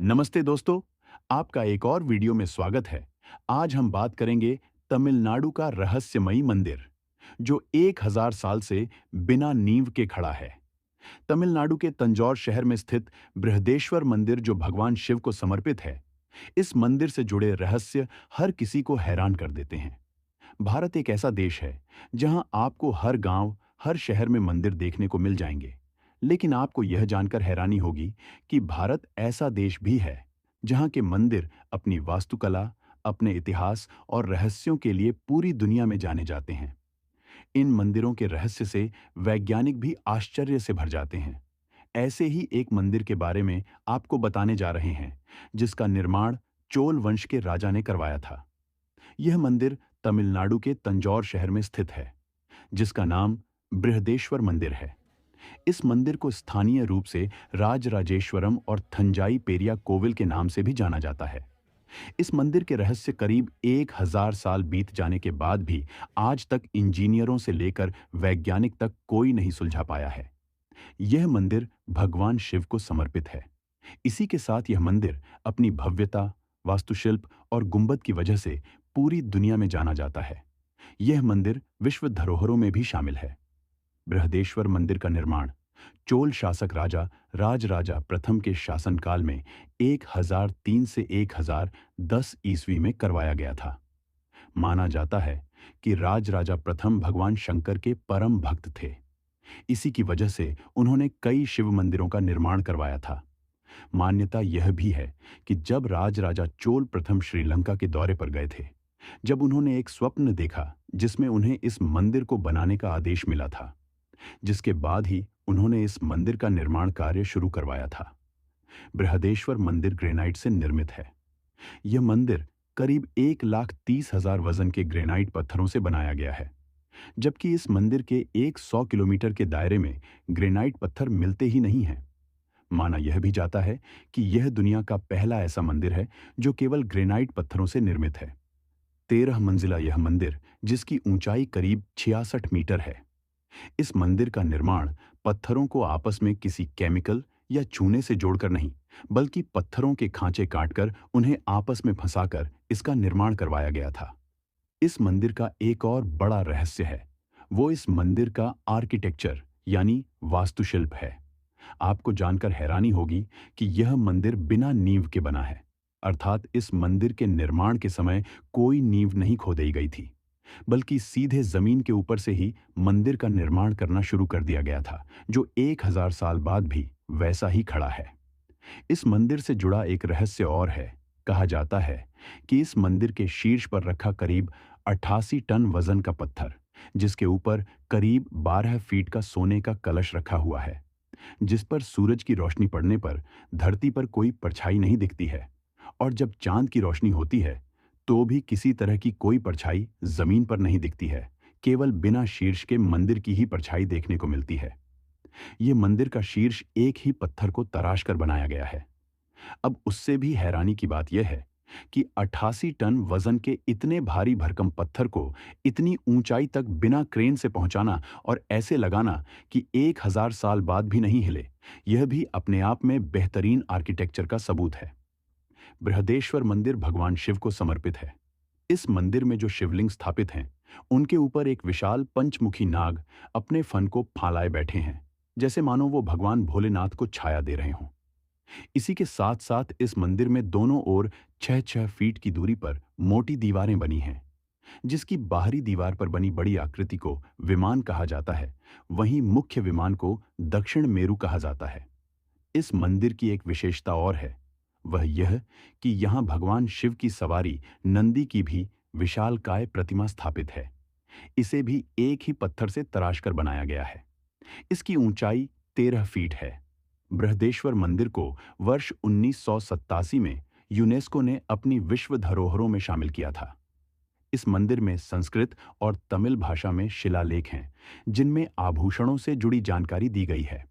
नमस्ते दोस्तों, आपका एक और वीडियो में स्वागत है। आज हम बात करेंगे तमिलनाडु का रहस्यमयी मंदिर, जो 1000 साल से बिना नींव के खड़ा है। तमिलनाडु के तंजौर शहर में स्थित बृहदेश्वर मंदिर, जो भगवान शिव को समर्पित है। इस मंदिर से जुड़े रहस्य हर किसी को हैरान कर देते हैं। भारत एक ऐसा देश है जहां आपको हर गांव, हर शहर में मंदिर देखने को मिल जाएंगे। लेकिन आपको यह जानकर हैरानी होगी कि भारत ऐसा देश भी है जहां के मंदिर अपनी वास्तुकला, अपने इतिहास और रहस्यों के लिए पूरी दुनिया में जाने जाते हैं। इन मंदिरों के रहस्य से वैज्ञानिक भी आश्चर्य से भर जाते हैं। ऐसे ही एक मंदिर के बारे में आपको बताने जा रहे हैं, जिसका निर्माण चोल वंश के राजा ने करवाया था। यह मंदिर तमिलनाडु के तंजौर शहर में स्थित है, जिसका नाम बृहदेश्वर मंदिर है। इस मंदिर को स्थानीय रूप से राजराजेश्वरम और थंजाई पेरिया कोविल के नाम से भी जाना जाता है। इस मंदिर के रहस्य करीब 1000 साल बीत जाने के बाद भी आज तक इंजीनियरों से लेकर वैज्ञानिक तक कोई नहीं सुलझा पाया है। यह मंदिर भगवान शिव को समर्पित है। इसी के साथ यह मंदिर अपनी भव्यता, वास्तुशिल्प और गुंबद की वजह से पूरी दुनिया में जाना जाता है। यह मंदिर विश्व धरोहरों में भी शामिल है। बृहदेश्वर मंदिर का निर्माण चोल शासक राजा राजराजा प्रथम के शासनकाल में 1003 से 1010 ईस्वी में करवाया गया था। माना जाता है कि राजराजा प्रथम भगवान शंकर के परम भक्त थे। इसी की वजह से उन्होंने कई शिव मंदिरों का निर्माण करवाया था। मान्यता यह भी है कि जब राजराजा चोल प्रथम श्रीलंका के दौरे पर गए थे, जब उन्होंने एक स्वप्न देखा जिसमें उन्हें इस मंदिर को बनाने का आदेश मिला था, जिसके बाद ही उन्होंने इस मंदिर का निर्माण कार्य शुरू करवाया था। बृहदेश्वर मंदिर ग्रेनाइट से निर्मित है। यह मंदिर करीब 1,30,000 वजन के ग्रेनाइट पत्थरों से बनाया गया है, जबकि इस मंदिर के 100 किलोमीटर के दायरे में ग्रेनाइट पत्थर मिलते ही नहीं हैं। माना यह भी जाता है कि यह दुनिया का पहला ऐसा मंदिर है जो केवल ग्रेनाइट पत्थरों से निर्मित है। 13 मंजिला यह मंदिर, जिसकी ऊंचाई करीब 66 मीटर है। इस मंदिर का निर्माण पत्थरों को आपस में किसी केमिकल या चूने से जोड़कर नहीं, बल्कि पत्थरों के खांचे काटकर उन्हें आपस में फंसाकर इसका निर्माण करवाया गया था। इस मंदिर का एक और बड़ा रहस्य है, वो इस मंदिर का आर्किटेक्चर यानी वास्तुशिल्प है। आपको जानकर हैरानी होगी कि यह मंदिर बिना नींव के बना है, अर्थात इस मंदिर के निर्माण के समय कोई नींव नहीं खोदी गई थी, बल्कि सीधे जमीन के ऊपर से ही मंदिर का निर्माण करना शुरू कर दिया गया था, जो 1000 साल बाद भी वैसा ही खड़ा है। इस मंदिर से जुड़ा एक रहस्य और है। कहा जाता है कि इस मंदिर के शीर्ष पर रखा करीब 88 टन वजन का पत्थर, जिसके ऊपर करीब 12 फीट का सोने का कलश रखा हुआ है, जिस पर सूरज की रोशनी पड़ने पर धरती पर कोई परछाई नहीं दिखती है, और जब चांद की रोशनी होती है तो भी किसी तरह की कोई परछाई जमीन पर नहीं दिखती है। केवल बिना शीर्ष के मंदिर की ही परछाई देखने को मिलती है। ये मंदिर का शीर्ष एक ही पत्थर को तराश कर बनाया गया है। अब उससे भी हैरानी की बात यह है कि 88 टन वजन के इतने भारी भरकम पत्थर को इतनी ऊंचाई तक बिना क्रेन से पहुंचाना और ऐसे लगाना कि 1000 साल बाद भी नहीं हिले, यह भी अपने आप में बेहतरीन आर्किटेक्चर का सबूत है। बृहदेश्वर मंदिर भगवान शिव को समर्पित है। इस मंदिर में जो शिवलिंग स्थापित हैं, उनके ऊपर एक विशाल पंचमुखी नाग अपने फन को फैलाए बैठे हैं, जैसे मानो वो भगवान भोलेनाथ को छाया दे रहे हों। इसी के साथ साथ इस मंदिर में दोनों ओर 6-6 फीट की दूरी पर मोटी दीवारें बनी हैं, जिसकी बाहरी दीवार पर बनी बड़ी आकृति को विमान कहा जाता है, वहीं मुख्य विमान को दक्षिण मेरु कहा जाता है। इस मंदिर की एक विशेषता और है, वह यह कि यहाँ भगवान शिव की सवारी नंदी की भी विशालकाय प्रतिमा स्थापित है। इसे भी एक ही पत्थर से तराश कर बनाया गया है। इसकी ऊंचाई 13 फीट है। बृहदेश्वर मंदिर को वर्ष 1987 में यूनेस्को ने अपनी विश्व धरोहरों में शामिल किया था। इस मंदिर में संस्कृत और तमिल भाषा में शिलालेख हैं, जिनमें आभूषणों से जुड़ी जानकारी दी गई है।